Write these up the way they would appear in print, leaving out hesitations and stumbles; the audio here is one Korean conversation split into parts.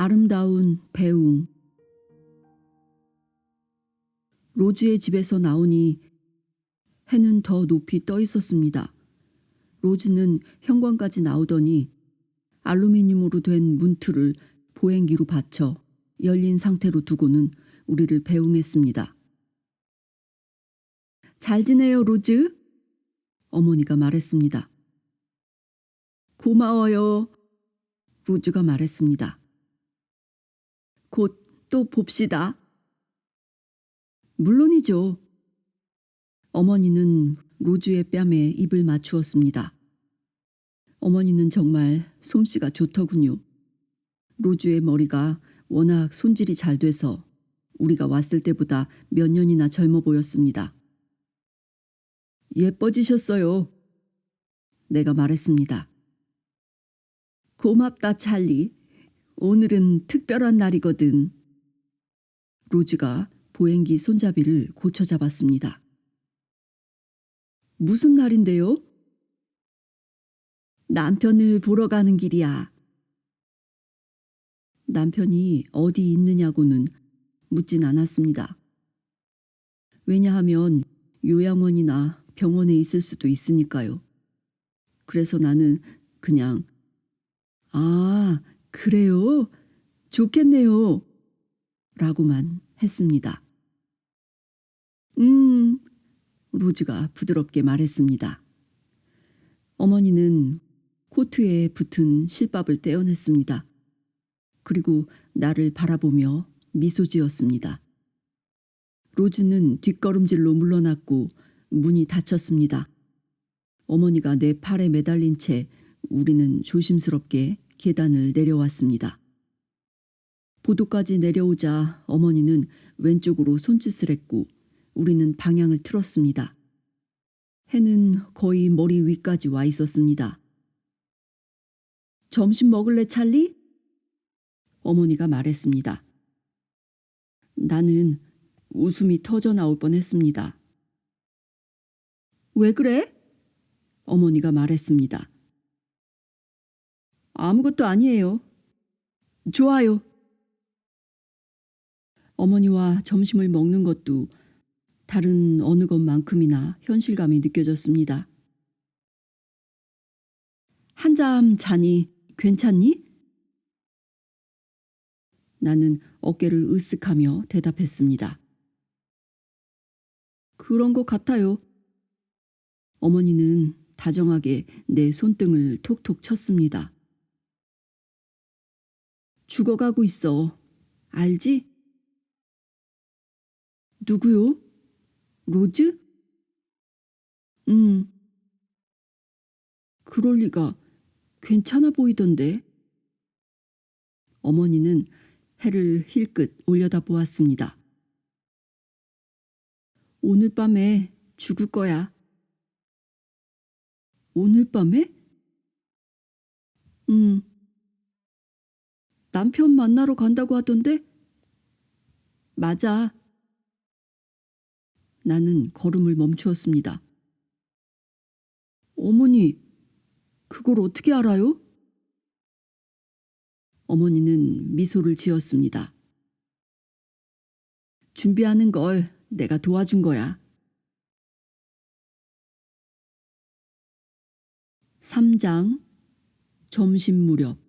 아름다운 배웅. 로즈의 집에서 나오니 해는 더 높이 떠 있었습니다. 로즈는 현관까지 나오더니 알루미늄으로 된 문틀을 보행기로 받쳐 열린 상태로 두고는 우리를 배웅했습니다. 잘 지내요, 로즈? 어머니가 말했습니다. 고마워요. 로즈가 말했습니다. 곧 또 봅시다. 물론이죠. 어머니는 로즈의 뺨에 입을 맞추었습니다. 어머니는 정말 솜씨가 좋더군요. 로즈의 머리가 워낙 손질이 잘 돼서 우리가 왔을 때보다 몇 년이나 젊어 보였습니다. 예뻐지셨어요. 내가 말했습니다. 고맙다, 찰리. 오늘은 특별한 날이거든. 로즈가 보행기 손잡이를 고쳐 잡았습니다. 무슨 날인데요? 남편을 보러 가는 길이야. 남편이 어디 있느냐고는 묻진 않았습니다. 왜냐하면 요양원이나 병원에 있을 수도 있으니까요. 그래서 나는 그냥 아, 그래요? 좋겠네요. 라고만 했습니다. 로즈가 부드럽게 말했습니다. 어머니는 코트에 붙은 실밥을 떼어냈습니다. 그리고 나를 바라보며 미소 지었습니다. 로즈는 뒷걸음질로 물러났고 문이 닫혔습니다. 어머니가 내 팔에 매달린 채 우리는 조심스럽게 계단을 내려왔습니다. 보도까지 내려오자 어머니는 왼쪽으로 손짓을 했고 우리는 방향을 틀었습니다. 해는 거의 머리 위까지 와 있었습니다. 점심 먹을래, 찰리? 어머니가 말했습니다. 나는 웃음이 터져 나올 뻔했습니다. 왜 그래? 어머니가 말했습니다. 아무것도 아니에요. 좋아요. 어머니와 점심을 먹는 것도 다른 어느 것만큼이나 현실감이 느껴졌습니다. 한잠 자니 괜찮니? 나는 어깨를 으쓱하며 대답했습니다. 그런 것 같아요. 어머니는 다정하게 내 손등을 톡톡 쳤습니다. 죽어가고 있어. 알지? 누구요? 로즈? 그럴 리가. 괜찮아 보이던데. 어머니는 해를 힐끗 올려다 보았습니다. 오늘 밤에 죽을 거야. 오늘 밤에? 남편 만나러 간다고 하던데? 맞아. 나는 걸음을 멈추었습니다. 어머니, 그걸 어떻게 알아요? 어머니는 미소를 지었습니다. 준비하는 걸 내가 도와준 거야. 3장 점심 무렵.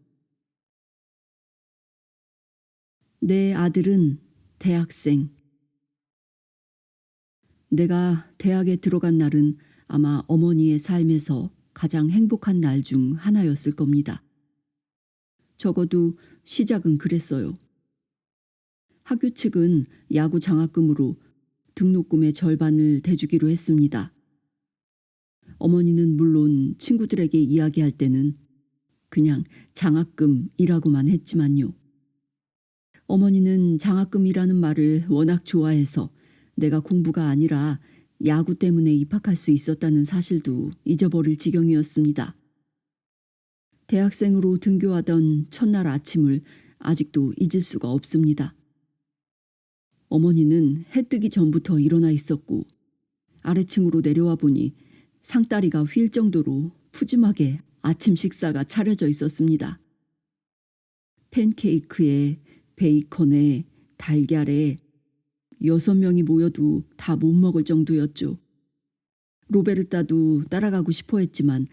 내 아들은 대학생. 내가 대학에 들어간 날은 아마 어머니의 삶에서 가장 행복한 날 중 하나였을 겁니다. 적어도 시작은 그랬어요. 학교 측은 야구 장학금으로 등록금의 절반을 대주기로 했습니다. 어머니는 물론 친구들에게 이야기할 때는 그냥 장학금이라고만 했지만요. 어머니는 장학금이라는 말을 워낙 좋아해서 내가 공부가 아니라 야구 때문에 입학할 수 있었다는 사실도 잊어버릴 지경이었습니다. 대학생으로 등교하던 첫날 아침을 아직도 잊을 수가 없습니다. 어머니는 해 뜨기 전부터 일어나 있었고 아래층으로 내려와 보니 상다리가 휠 정도로 푸짐하게 아침 식사가 차려져 있었습니다. 팬케이크에 베이컨에 달걀에 6명이 모여도 다 못 먹을 정도였죠. 로베르타도 따라가고 싶어 했지만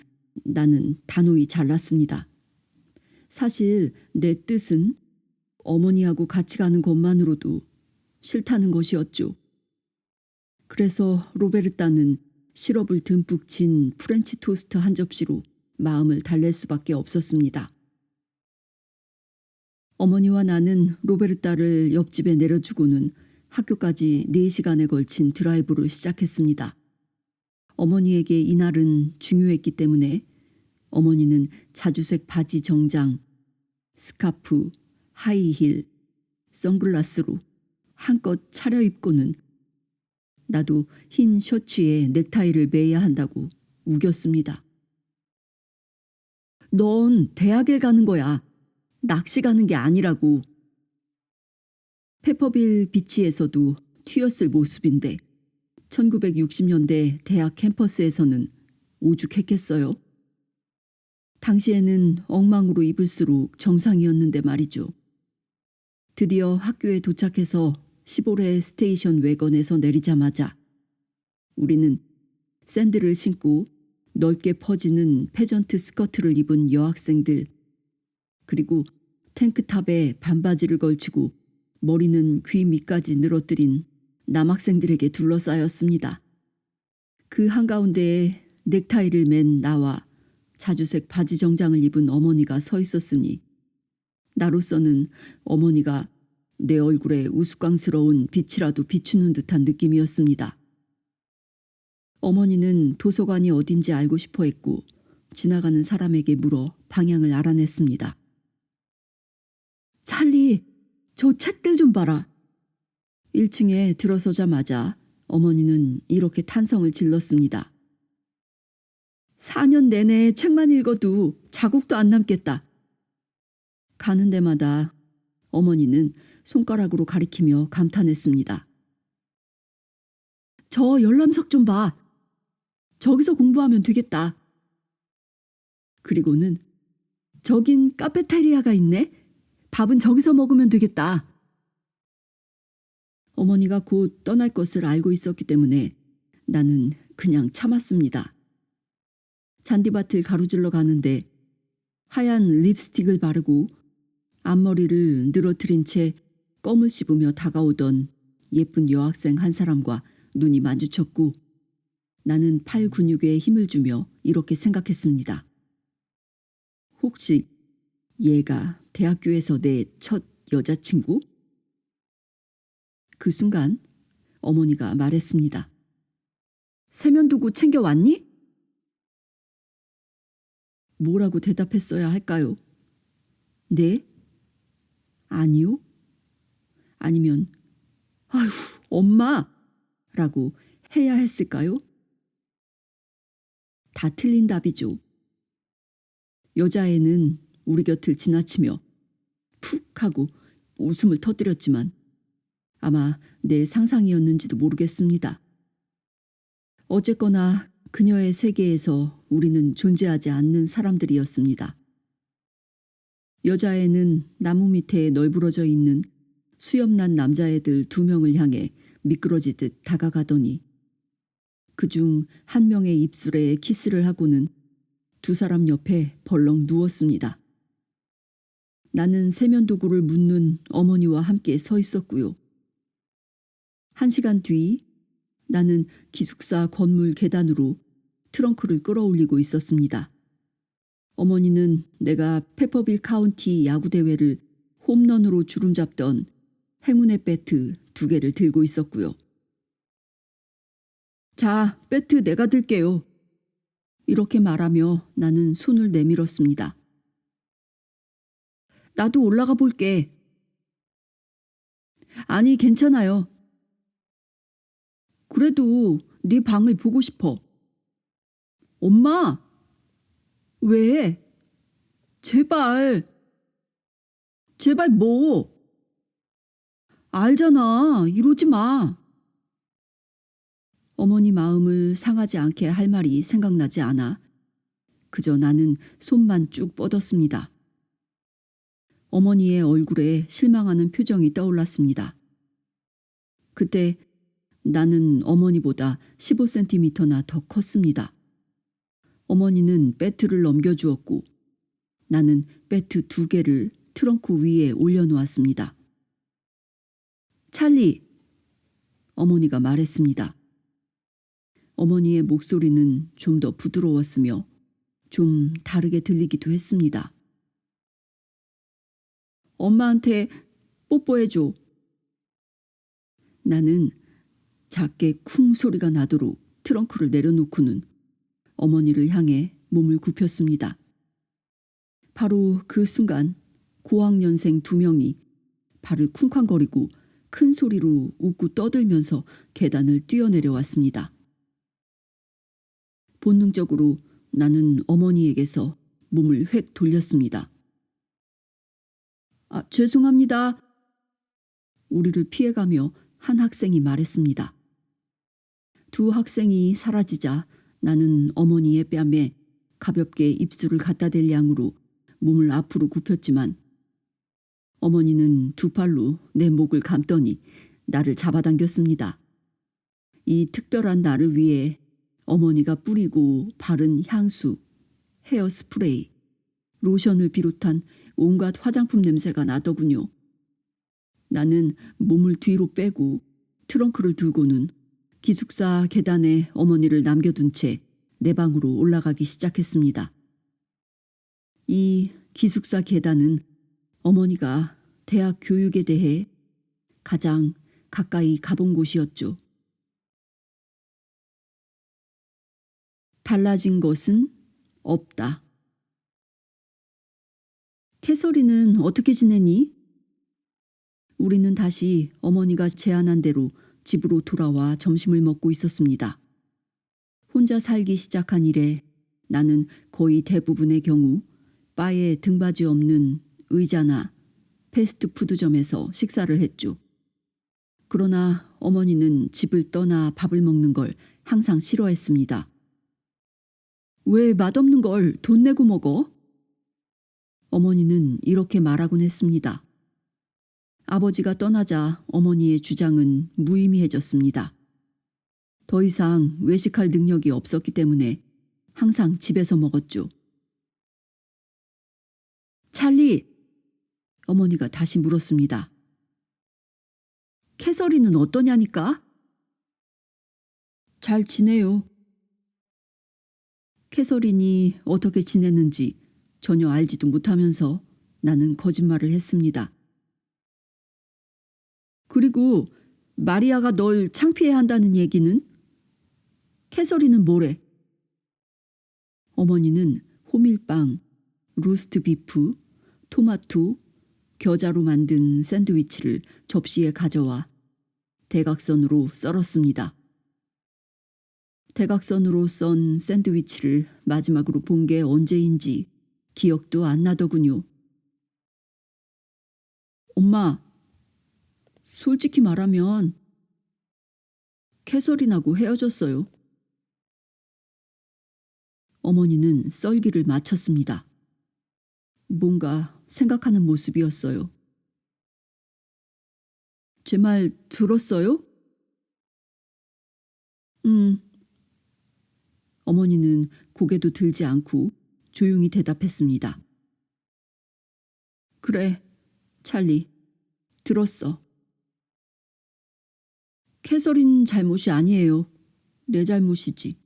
나는 단호히 잘랐습니다. 사실 내 뜻은 어머니하고 같이 가는 것만으로도 싫다는 것이었죠. 그래서 로베르타는 시럽을 듬뿍 진 프렌치 토스트 한 접시로 마음을 달랠 수밖에 없었습니다. 어머니와 나는 로베르타를 옆집에 내려주고는 학교까지 4시간에 걸친 드라이브를 시작했습니다. 어머니에게 이날은 중요했기 때문에 어머니는 자주색 바지 정장, 스카프, 하이힐, 선글라스로 한껏 차려입고는 나도 흰 셔츠에 넥타이를 매야 한다고 우겼습니다. 넌 대학에 가는 거야. 낚시 가는 게 아니라고. 페퍼빌 비치에서도 튀었을 모습인데 1960년대 대학 캠퍼스에서는 오죽했겠어요? 당시에는 엉망으로 입을수록 정상이었는데 말이죠. 드디어 학교에 도착해서 15회 스테이션 외건에서 내리자마자 우리는 샌들을 신고 넓게 퍼지는 페전트 스커트를 입은 여학생들, 그리고 탱크탑에 반바지를 걸치고 머리는 귀 밑까지 늘어뜨린 남학생들에게 둘러싸였습니다. 그 한가운데에 넥타이를 맨 나와 자주색 바지 정장을 입은 어머니가 서 있었으니 나로서는 어머니가 내 얼굴에 우스꽝스러운 빛이라도 비추는 듯한 느낌이었습니다. 어머니는 도서관이 어딘지 알고 싶어 했고 지나가는 사람에게 물어 방향을 알아냈습니다. 찰리, 저 책들 좀 봐라. 1층에 들어서자마자 어머니는 이렇게 탄성을 질렀습니다. 4년 내내 책만 읽어도 자국도 안 남겠다. 가는 데마다 어머니는 손가락으로 가리키며 감탄했습니다. 저 열람석 좀 봐. 저기서 공부하면 되겠다. 그리고는 저긴 카페테리아가 있네. 밥은 저기서 먹으면 되겠다. 어머니가 곧 떠날 것을 알고 있었기 때문에 나는 그냥 참았습니다. 잔디밭을 가로질러 가는데 하얀 립스틱을 바르고 앞머리를 늘어뜨린 채 껌을 씹으며 다가오던 예쁜 여학생 한 사람과 눈이 마주쳤고 나는 팔 근육에 힘을 주며 이렇게 생각했습니다. 혹시 얘가 대학교에서 내 첫 여자친구? 그 순간 어머니가 말했습니다. 세면도구 챙겨왔니? 뭐라고 대답했어야 할까요? 네? 아니요? 아니면 아휴 엄마! 라고 해야 했을까요? 다 틀린 답이죠. 여자애는 우리 곁을 지나치며 푹 하고 웃음을 터뜨렸지만 아마 내 상상이었는지도 모르겠습니다. 어쨌거나 그녀의 세계에서 우리는 존재하지 않는 사람들이었습니다. 여자애는 나무 밑에 널브러져 있는 수염난 남자애들 2명을 향해 미끄러지듯 다가가더니 그중 한 명의 입술에 키스를 하고는 2 사람 옆에 벌렁 누웠습니다. 나는 세면도구를 묻는 어머니와 함께 서 있었고요. 1시간 뒤 나는 기숙사 건물 계단으로 트렁크를 끌어올리고 있었습니다. 어머니는 내가 페퍼빌 카운티 야구대회를 홈런으로 주름잡던 행운의 배트 2개를 들고 있었고요. 자, 배트 내가 들게요. 이렇게 말하며 나는 손을 내밀었습니다. 나도 올라가 볼게. 아니, 괜찮아요. 그래도 네 방을 보고 싶어. 엄마! 왜? 제발. 제발 뭐? 알잖아. 이러지 마. 어머니 마음을 상하지 않게 할 말이 생각나지 않아 그저 나는 손만 쭉 뻗었습니다. 어머니의 얼굴에 실망하는 표정이 떠올랐습니다. 그때 나는 어머니보다 15cm나 더 컸습니다. 어머니는 배트를 넘겨주었고 나는 배트 2개를 트렁크 위에 올려놓았습니다. 찰리! 어머니가 말했습니다. 어머니의 목소리는 좀 더 부드러웠으며 좀 다르게 들리기도 했습니다. 엄마한테 뽀뽀해줘. 나는 작게 쿵 소리가 나도록 트렁크를 내려놓고는 어머니를 향해 몸을 굽혔습니다. 바로 그 순간 고학년생 2명이 발을 쿵쾅거리고 큰 소리로 웃고 떠들면서 계단을 뛰어내려왔습니다. 본능적으로 나는 어머니에게서 몸을 획 돌렸습니다. 죄송합니다. 우리를 피해가며 한 학생이 말했습니다. 2 학생이 사라지자 나는 어머니의 뺨에 가볍게 입술을 갖다 댈 양으로 몸을 앞으로 굽혔지만 어머니는 2 팔로 내 목을 감더니 나를 잡아당겼습니다. 이 특별한 날을 위해 어머니가 뿌리고 바른 향수, 헤어스프레이, 로션을 비롯한 온갖 화장품 냄새가 나더군요. 나는 몸을 뒤로 빼고 트렁크를 들고는 기숙사 계단에 어머니를 남겨둔 채 내 방으로 올라가기 시작했습니다. 이 기숙사 계단은 어머니가 대학 교육에 대해 가장 가까이 가본 곳이었죠. 달라진 것은 없다. 캐서린은 어떻게 지내니? 우리는 다시 어머니가 제안한 대로 집으로 돌아와 점심을 먹고 있었습니다. 혼자 살기 시작한 이래 나는 거의 대부분의 경우 바에 등받이 없는 의자나 패스트푸드점에서 식사를 했죠. 그러나 어머니는 집을 떠나 밥을 먹는 걸 항상 싫어했습니다. 왜 맛없는 걸 돈 내고 먹어? 어머니는 이렇게 말하곤 했습니다. 아버지가 떠나자 어머니의 주장은 무의미해졌습니다. 더 이상 외식할 능력이 없었기 때문에 항상 집에서 먹었죠. 찰리! 어머니가 다시 물었습니다. 캐서린은 어떠냐니까? 잘 지내요. 캐서린이 어떻게 지냈는지 전혀 알지도 못하면서 나는 거짓말을 했습니다. 그리고 마리아가 널 창피해한다는 얘기는? 캐서린은 뭐래? 어머니는 호밀빵, 로스트 비프, 토마토, 겨자로 만든 샌드위치를 접시에 가져와 대각선으로 썰었습니다. 대각선으로 썬 샌드위치를 마지막으로 본 게 언제인지 기억도 안 나더군요. 엄마, 솔직히 말하면 캐서린하고 헤어졌어요. 어머니는 썰기를 마쳤습니다. 뭔가 생각하는 모습이었어요. 제 말 들었어요? 어머니는 고개도 들지 않고 조용히 대답했습니다. 그래, 찰리, 들었어. 캐서린 잘못이 아니에요. 내 잘못이지.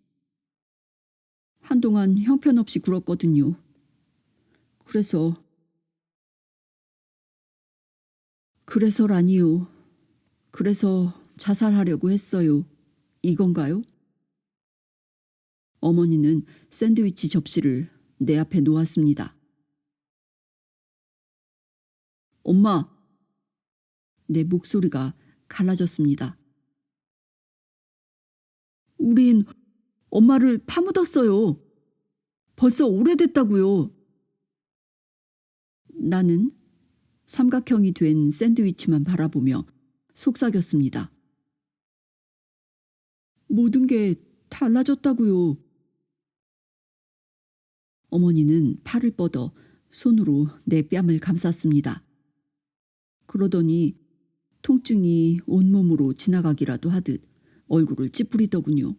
한동안 형편없이 굴었거든요. 그래서라니요. 그래서 자살하려고 했어요. 이건가요? 어머니는 샌드위치 접시를 내 앞에 놓았습니다. 엄마! 내 목소리가 갈라졌습니다. 우린 엄마를 파묻었어요. 벌써 오래됐다고요. 나는 삼각형이 된 샌드위치만 바라보며 속삭였습니다. 모든 게 달라졌다고요. 어머니는 팔을 뻗어 손으로 내 뺨을 감쌌습니다. 그러더니 통증이 온몸으로 지나가기라도 하듯 얼굴을 찌푸리더군요.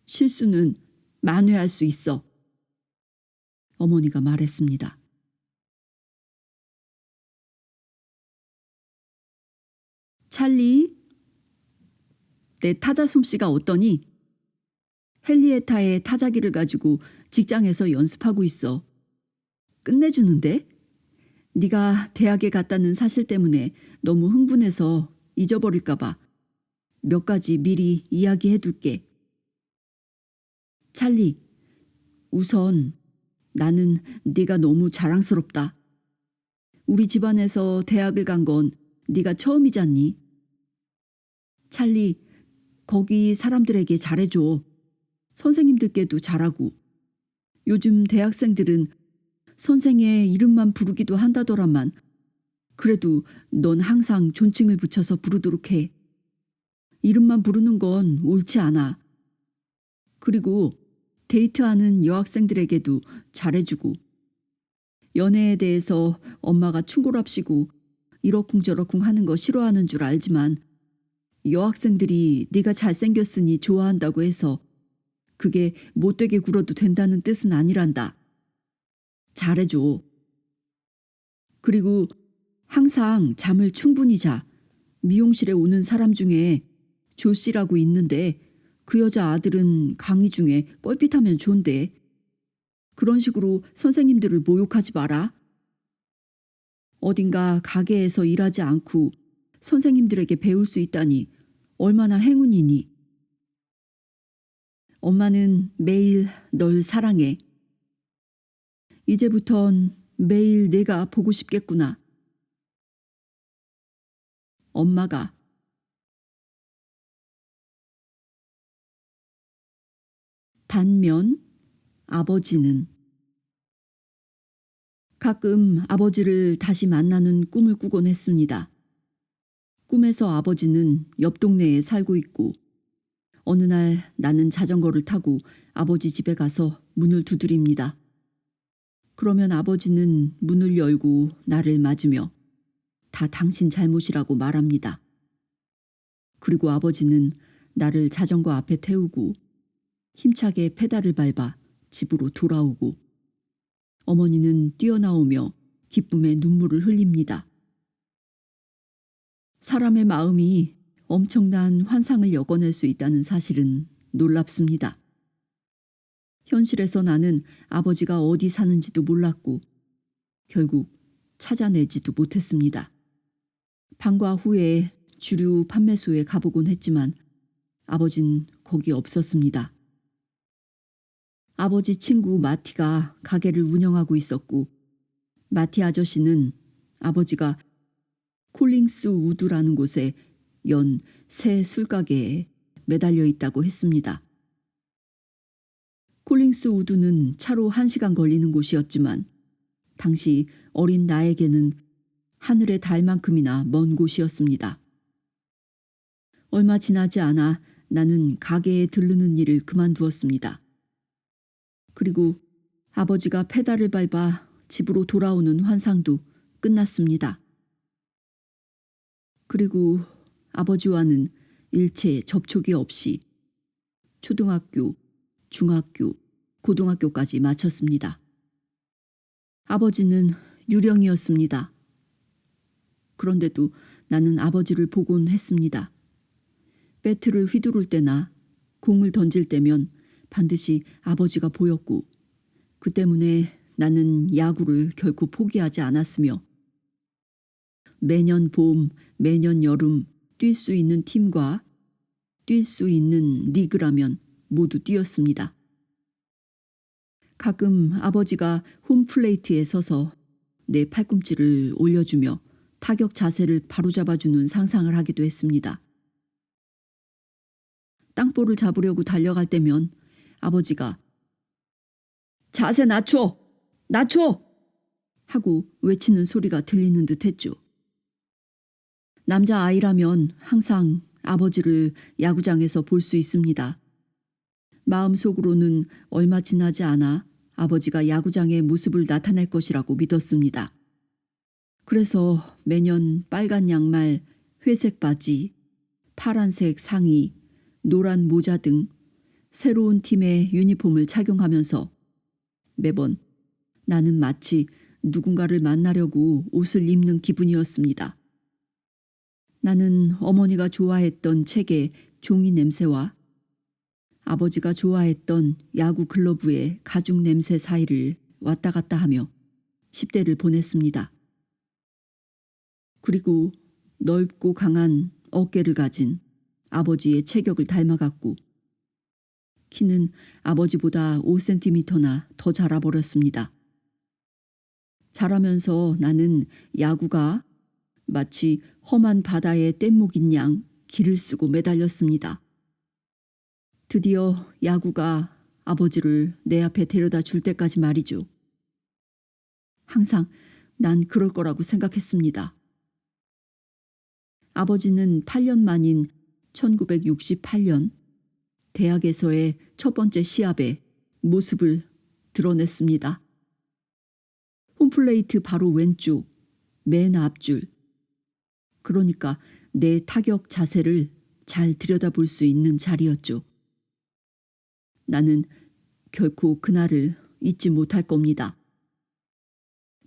실수는 만회할 수 있어. 어머니가 말했습니다. 찰리, 내 타자 솜씨가 어떠니? 헨리에타의 타자기를 가지고 직장에서 연습하고 있어. 끝내주는데? 네가 대학에 갔다는 사실 때문에 너무 흥분해서 잊어버릴까 봐 몇 가지 미리 이야기해둘게. 찰리, 우선 나는 네가 너무 자랑스럽다. 우리 집안에서 대학을 간 건 네가 처음이잖니. 찰리, 거기 사람들에게 잘해줘. 선생님들께도 잘하고. 요즘 대학생들은 선생의 이름만 부르기도 한다더라만 그래도 넌 항상 존칭을 붙여서 부르도록 해. 이름만 부르는 건 옳지 않아. 그리고 데이트하는 여학생들에게도 잘해주고. 연애에 대해서 엄마가 충고랍시고 이러쿵저러쿵 하는 거 싫어하는 줄 알지만 여학생들이 네가 잘생겼으니 좋아한다고 해서 그게 못되게 굴어도 된다는 뜻은 아니란다. 잘해줘. 그리고 항상 잠을 충분히 자. 미용실에 오는 사람 중에 조 씨라고 있는데 그 여자 아들은 강의 중에 껄핏하면 좋은데 그런 식으로 선생님들을 모욕하지 마라. 어딘가 가게에서 일하지 않고 선생님들에게 배울 수 있다니 얼마나 행운이니. 엄마는 매일 널 사랑해. 이제부턴 매일 내가 보고 싶겠구나. 엄마가. 반면 아버지는 가끔 아버지를 다시 만나는 꿈을 꾸곤 했습니다. 꿈에서 아버지는 옆 동네에 살고 있고 어느 날 나는 자전거를 타고 아버지 집에 가서 문을 두드립니다. 그러면 아버지는 문을 열고 나를 맞으며 다 당신 잘못이라고 말합니다. 그리고 아버지는 나를 자전거 앞에 태우고 힘차게 페달을 밟아 집으로 돌아오고 어머니는 뛰어나오며 기쁨의 눈물을 흘립니다. 사람의 마음이 엄청난 환상을 엮어낼 수 있다는 사실은 놀랍습니다. 현실에서 나는 아버지가 어디 사는지도 몰랐고 결국 찾아내지도 못했습니다. 방과 후에 주류 판매소에 가보곤 했지만 아버진 거기 없었습니다. 아버지 친구 마티가 가게를 운영하고 있었고 마티 아저씨는 아버지가 콜링스 우드라는 곳에 연 새 술가게에 매달려 있다고 했습니다. 콜링스 우드는 차로 1시간 걸리는 곳이었지만 당시 어린 나에게는 하늘의 달만큼이나 먼 곳이었습니다. 얼마 지나지 않아 나는 가게에 들르는 일을 그만두었습니다. 그리고 아버지가 페달을 밟아 집으로 돌아오는 환상도 끝났습니다. 그리고 아버지와는 일체 접촉이 없이 초등학교, 중학교, 고등학교까지 마쳤습니다. 아버지는 유령이었습니다. 그런데도 나는 아버지를 보곤 했습니다. 배트를 휘두를 때나 공을 던질 때면 반드시 아버지가 보였고 그 때문에 나는 야구를 결코 포기하지 않았으며 매년 봄, 매년 여름 뛸 수 있는 팀과 뛸 수 있는 리그라면 모두 뛰었습니다. 가끔 아버지가 홈플레이트에 서서 내 팔꿈치를 올려주며 타격 자세를 바로잡아주는 상상을 하기도 했습니다. 땅볼을 잡으려고 달려갈 때면 아버지가 자세 낮춰! 낮춰! 하고 외치는 소리가 들리는 듯 했죠. 남자아이라면 항상 아버지를 야구장에서 볼 수 있습니다. 마음속으로는 얼마 지나지 않아 아버지가 야구장에 모습을 나타낼 것이라고 믿었습니다. 그래서 매년 빨간 양말, 회색 바지, 파란색 상의, 노란 모자 등 새로운 팀의 유니폼을 착용하면서 매번 나는 마치 누군가를 만나려고 옷을 입는 기분이었습니다. 나는 어머니가 좋아했던 책의 종이 냄새와 아버지가 좋아했던 야구 글러브의 가죽 냄새 사이를 왔다 갔다 하며 10대를 보냈습니다. 그리고 넓고 강한 어깨를 가진 아버지의 체격을 닮아갔고 키는 아버지보다 5cm나 더 자라버렸습니다. 자라면서 나는 야구가 마치 험한 바다의 뗏목인 양 길을 쓰고 매달렸습니다. 드디어 야구가 아버지를 내 앞에 데려다 줄 때까지 말이죠. 항상 난 그럴 거라고 생각했습니다. 아버지는 8년 만인 1968년 대학에서의 첫 번째 시합에 모습을 드러냈습니다. 홈플레이트 바로 왼쪽, 맨 앞줄. 그러니까 내 타격 자세를 잘 들여다볼 수 있는 자리였죠. 나는 결코 그날을 잊지 못할 겁니다.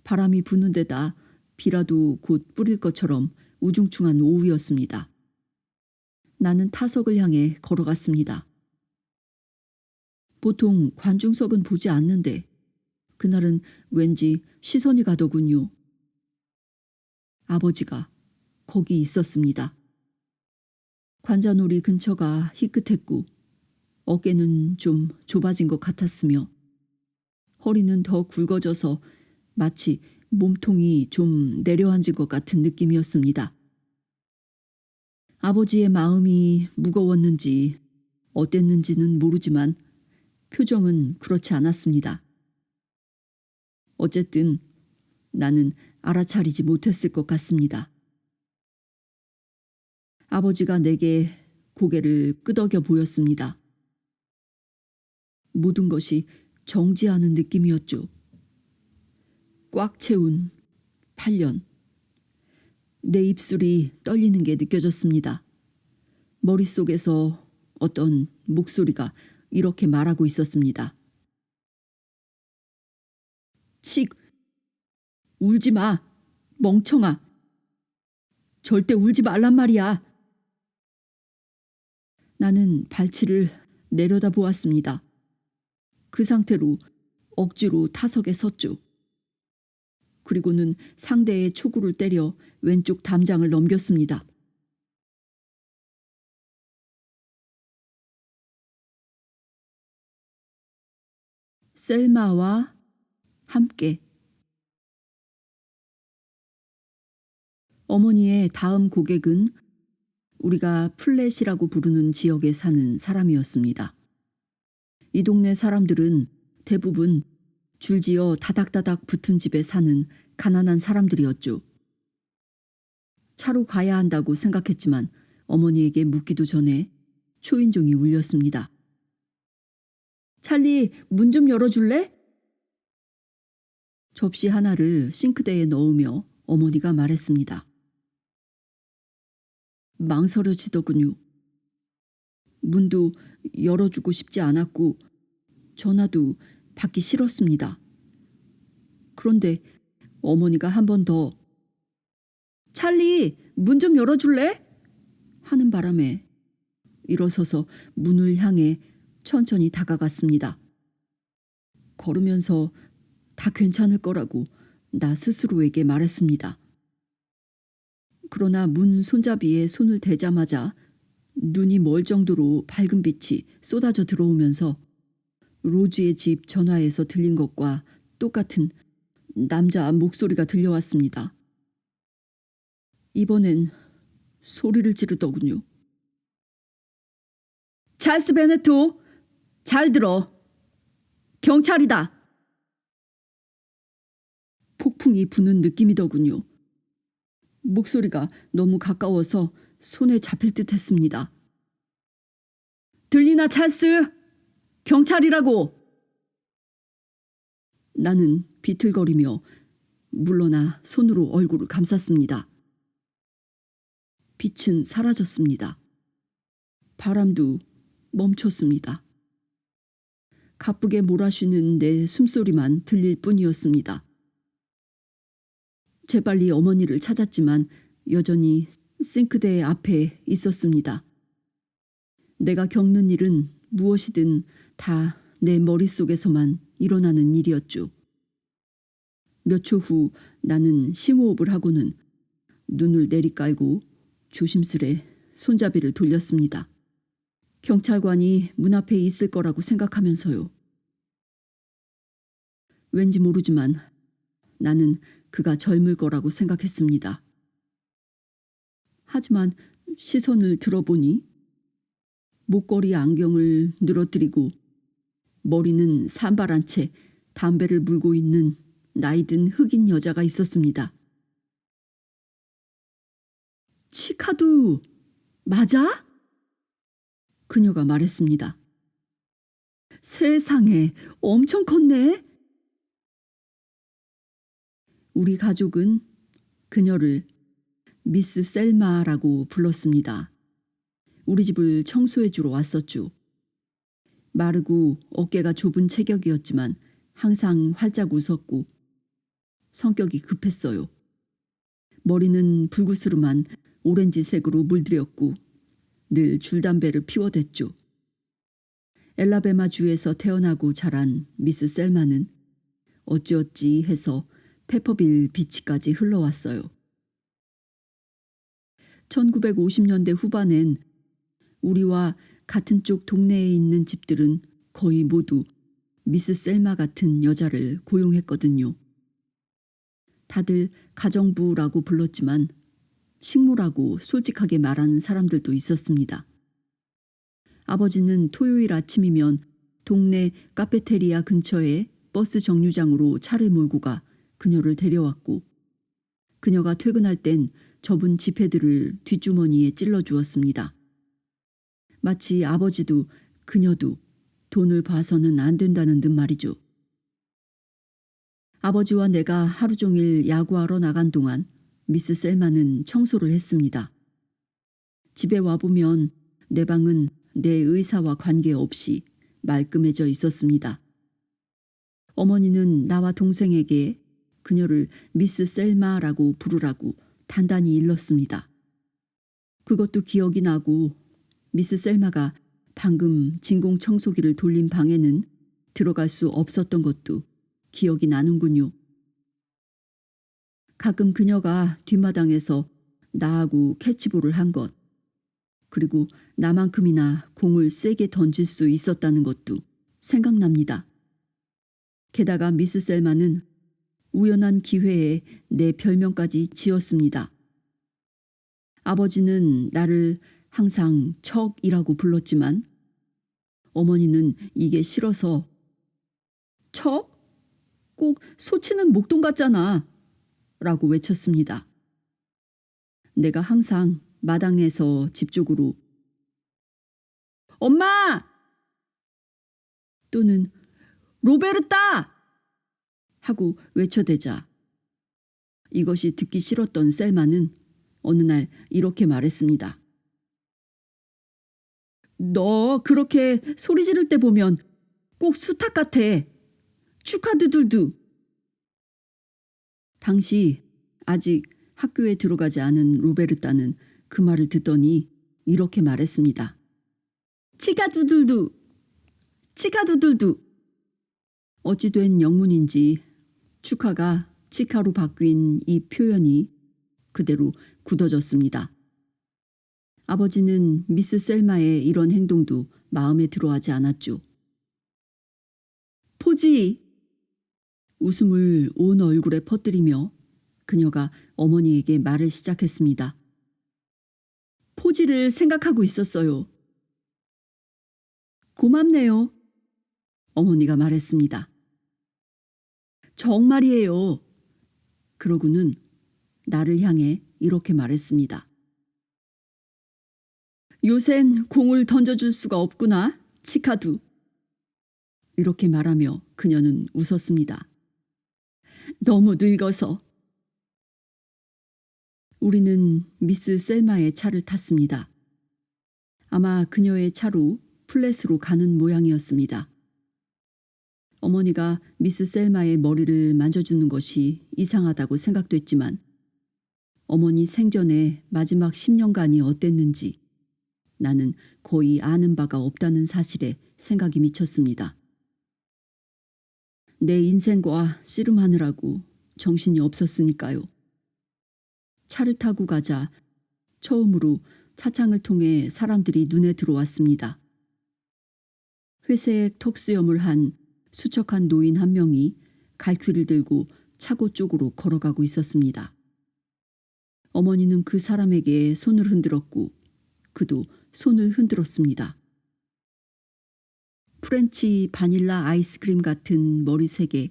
바람이 부는 데다 비라도 곧 뿌릴 것처럼 우중충한 오후였습니다. 나는 타석을 향해 걸어갔습니다. 보통 관중석은 보지 않는데 그날은 왠지 시선이 가더군요. 아버지가 거기 있었습니다. 관자놀이 근처가 희끗했고 어깨는 좀 좁아진 것 같았으며 허리는 더 굵어져서 마치 몸통이 좀 내려앉은 것 같은 느낌이었습니다. 아버지의 마음이 무거웠는지 어땠는지는 모르지만 표정은 그렇지 않았습니다. 어쨌든 나는 알아차리지 못했을 것 같습니다. 아버지가 내게 고개를 끄덕여 보였습니다. 모든 것이 정지하는 느낌이었죠. 꽉 채운 8년. 내 입술이 떨리는 게 느껴졌습니다. 머릿속에서 어떤 목소리가 이렇게 말하고 있었습니다. 칙! 울지 마! 멍청아! 절대 울지 말란 말이야! 나는 발치를 내려다 보았습니다. 그 상태로 억지로 타석에 섰죠. 그리고는 상대의 초구를 때려 왼쪽 담장을 넘겼습니다. 셀마와 함께. 어머니의 다음 고객은 우리가 플랫이라고 부르는 지역에 사는 사람이었습니다. 이 동네 사람들은 대부분 줄지어 다닥다닥 붙은 집에 사는 가난한 사람들이었죠. 차로 가야 한다고 생각했지만 어머니에게 묻기도 전에 초인종이 울렸습니다. 찰리, 문 좀 열어줄래? 접시 하나를 싱크대에 넣으며 어머니가 말했습니다. 망설여지더군요. 문도 열어주고 싶지 않았고 전화도 받기 싫었습니다. 그런데 어머니가 한 번 더 찰리, 문 좀 열어줄래? 하는 바람에 일어서서 문을 향해 천천히 다가갔습니다. 걸으면서 다 괜찮을 거라고 나 스스로에게 말했습니다. 그러나 문 손잡이에 손을 대자마자 눈이 멀 정도로 밝은 빛이 쏟아져 들어오면서 로즈의 집 전화에서 들린 것과 똑같은 남자 목소리가 들려왔습니다. 이번엔 소리를 지르더군요. 찰스 베네토, 잘 들어. 경찰이다. 폭풍이 부는 느낌이더군요. 목소리가 너무 가까워서 손에 잡힐 듯 했습니다. 들리나 찰스? 경찰이라고. 나는 비틀거리며 물러나 손으로 얼굴을 감쌌습니다. 빛은 사라졌습니다. 바람도 멈췄습니다. 가쁘게 몰아쉬는 내 숨소리만 들릴 뿐이었습니다. 재빨리 어머니를 찾았지만 여전히 싱크대 앞에 있었습니다. 내가 겪는 일은 무엇이든 다 내 머릿속에서만 일어나는 일이었죠. 몇 초 후 나는 심호흡을 하고는 눈을 내리깔고 조심스레 손잡이를 돌렸습니다. 경찰관이 문 앞에 있을 거라고 생각하면서요. 왠지 모르지만 나는 그가 젊을 거라고 생각했습니다. 하지만 시선을 들어보니 목걸이 안경을 늘어뜨리고 머리는 산발한 채 담배를 물고 있는 나이든 흑인 여자가 있었습니다. 치카두, 맞아? 그녀가 말했습니다. 세상에, 엄청 컸네. 우리 가족은 그녀를 미스 셀마라고 불렀습니다. 우리 집을 청소해주러 왔었죠. 마르고 어깨가 좁은 체격이었지만 항상 활짝 웃었고 성격이 급했어요. 머리는 불구스름한 오렌지색으로 물들였고 늘 줄담배를 피워댔죠. 엘라베마주에서 태어나고 자란 미스 셀마는 어찌어찌 해서 페퍼빌 비치까지 흘러왔어요. 1950년대 후반엔 우리와 같은 쪽 동네에 있는 집들은 거의 모두 미스 셀마 같은 여자를 고용했거든요. 다들 가정부라고 불렀지만 식모라고 솔직하게 말하는 사람들도 있었습니다. 아버지는 토요일 아침이면 동네 카페테리아 근처에 버스 정류장으로 차를 몰고 가 그녀를 데려왔고 그녀가 퇴근할 땐 접은 지폐들을 뒷주머니에 찔러주었습니다. 마치 아버지도 그녀도 돈을 봐서는 안 된다는 듯 말이죠. 아버지와 내가 하루 종일 야구하러 나간 동안 미스 셀마는 청소를 했습니다. 집에 와보면 내 방은 내 의사와 관계없이 말끔해져 있었습니다. 어머니는 나와 동생에게 그녀를 미스 셀마라고 부르라고 단단히 일렀습니다. 그것도 기억이 나고 미스 셀마가 방금 진공청소기를 돌린 방에는 들어갈 수 없었던 것도 기억이 나는군요. 가끔 그녀가 뒷마당에서 나하고 캐치볼을 한 것, 그리고 나만큼이나 공을 세게 던질 수 있었다는 것도 생각납니다. 게다가 미스 셀마는 우연한 기회에 내 별명까지 지었습니다. 아버지는 나를 항상 척이라고 불렀지만 어머니는 이게 싫어서 척? 꼭 소치는 목동 같잖아 라고 외쳤습니다. 내가 항상 마당에서 집 쪽으로 엄마! 또는 로베르타! 하고 외쳐대자 이것이 듣기 싫었던 셀마는 어느 날 이렇게 말했습니다. 너 그렇게 소리 지를 때 보면 꼭 수탉 같아. 축하드들두. 당시 아직 학교에 들어가지 않은 로베르타는 그 말을 듣더니 이렇게 말했습니다. 치카두들두. 치카두들두. 어찌 된 영문인지 축하가 치카로 바뀐 이 표현이 그대로 굳어졌습니다. 아버지는 미스 셀마의 이런 행동도 마음에 들어하지 않았죠. 포지! 웃음을 온 얼굴에 퍼뜨리며 그녀가 어머니에게 말을 시작했습니다. 포지를 생각하고 있었어요. 고맙네요. 어머니가 말했습니다. 정말이에요. 그러고는 나를 향해 이렇게 말했습니다. 요샌 공을 던져줄 수가 없구나, 치카두. 이렇게 말하며 그녀는 웃었습니다. 너무 늙어서. 우리는 미스 셀마의 차를 탔습니다. 아마 그녀의 차로 플랫으로 가는 모양이었습니다. 어머니가 미스 셀마의 머리를 만져주는 것이 이상하다고 생각됐지만 어머니 생전에 마지막 10년간이 어땠는지 나는 거의 아는 바가 없다는 사실에 생각이 미쳤습니다. 내 인생과 씨름하느라고 정신이 없었으니까요. 차를 타고 가자 처음으로 차창을 통해 사람들이 눈에 들어왔습니다. 회색 턱수염을 한 수척한 노인 한 명이 갈퀴를 들고 차고 쪽으로 걸어가고 있었습니다. 어머니는 그 사람에게 손을 흔들었고 그도 손을 흔들었습니다. 프렌치 바닐라 아이스크림 같은 머리색에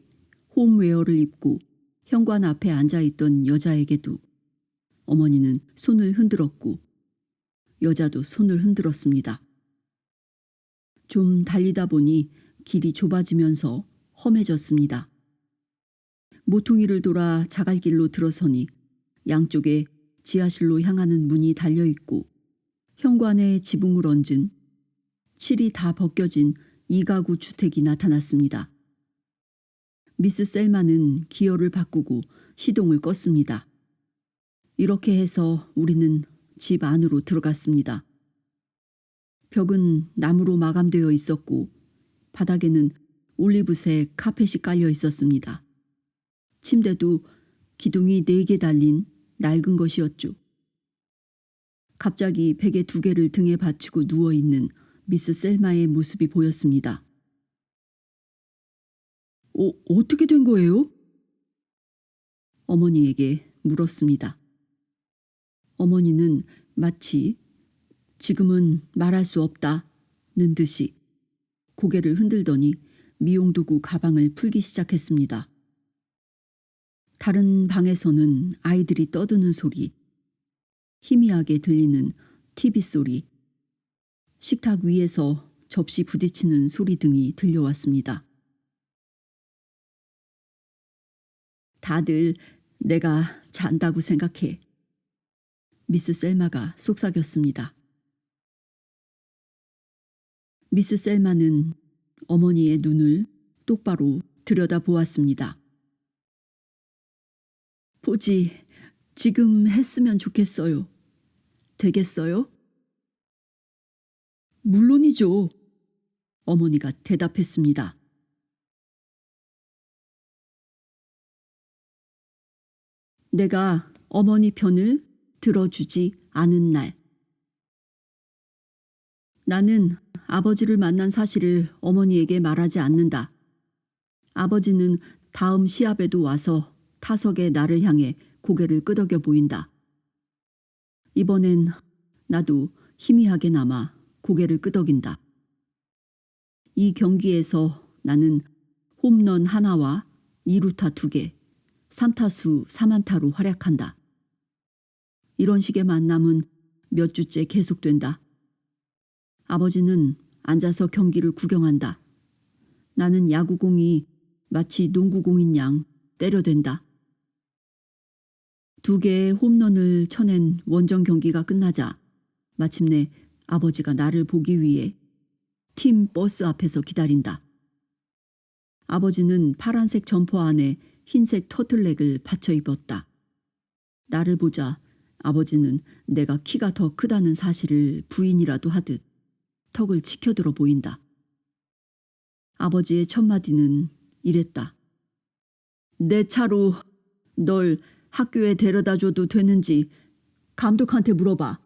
홈웨어를 입고 현관 앞에 앉아있던 여자에게도 어머니는 손을 흔들었고 여자도 손을 흔들었습니다. 좀 달리다 보니 길이 좁아지면서 험해졌습니다. 모퉁이를 돌아 자갈길로 들어서니 양쪽에 지하실로 향하는 문이 달려있고 현관에 지붕을 얹은 칠이 다 벗겨진 2가구 주택이 나타났습니다. 미스 셀마는 기어를 바꾸고 시동을 껐습니다. 이렇게 해서 우리는 집 안으로 들어갔습니다. 벽은 나무로 마감되어 있었고 바닥에는 올리브색 카펫이 깔려 있었습니다. 침대도 기둥이 4개 달린 낡은 것이었죠. 갑자기 베개 2개를 등에 받치고 누워있는 미스 셀마의 모습이 보였습니다. 어떻게 된 거예요? 어머니에게 물었습니다. 어머니는 마치 지금은 말할 수 없다는 듯이 고개를 흔들더니 미용도구 가방을 풀기 시작했습니다. 다른 방에서는 아이들이 떠드는 소리, 희미하게 들리는 TV 소리, 식탁 위에서 접시 부딪히는 소리 등이 들려왔습니다. 다들 내가 잔다고 생각해. 미스 셀마가 속삭였습니다. 미스 셀마는 어머니의 눈을 똑바로 들여다보았습니다. 보지, 지금 했으면 좋겠어요. 되겠어요? 물론이죠. 어머니가 대답했습니다. 내가 어머니 편을 들어주지 않은 날. 나는 아버지를 만난 사실을 어머니에게 말하지 않는다. 아버지는 다음 시합에도 와서 타석에 나를 향해 고개를 끄덕여 보인다. 이번엔 나도 희미하게나마 고개를 끄덕인다. 이 경기에서 나는 홈런 1와 2루타 2개, 3타수 3안타로 활약한다. 이런 식의 만남은 몇 주째 계속된다. 아버지는 앉아서 경기를 구경한다. 나는 야구공이 마치 농구공인 양 때려댄다. 2개의 홈런을 쳐낸 원정 경기가 끝나자 마침내 아버지가 나를 보기 위해 팀 버스 앞에서 기다린다. 아버지는 파란색 점퍼 안에 흰색 터틀넥을 받쳐 입었다. 나를 보자 아버지는 내가 키가 더 크다는 사실을 부인이라도 하듯 턱을 치켜들어 보인다. 아버지의 첫마디는 이랬다. 내 차로 널 학교에 데려다 줘도 되는지 감독한테 물어봐.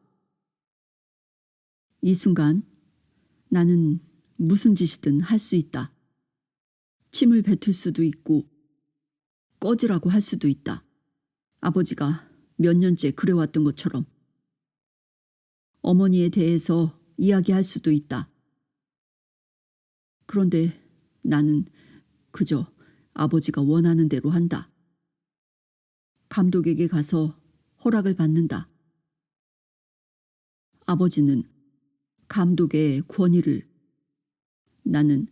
이 순간 나는 무슨 짓이든 할 수 있다. 침을 뱉을 수도 있고 꺼지라고 할 수도 있다. 아버지가 몇 년째 그래왔던 것처럼. 어머니에 대해서 이야기할 수도 있다. 그런데 나는 그저 아버지가 원하는 대로 한다. 감독에게 가서 허락을 받는다. 아버지는 감독의 권위를, 나는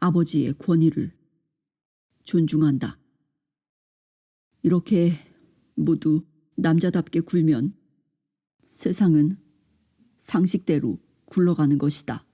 아버지의 권위를 존중한다. 이렇게 모두 남자답게 굴면 세상은 상식대로 굴러가는 것이다.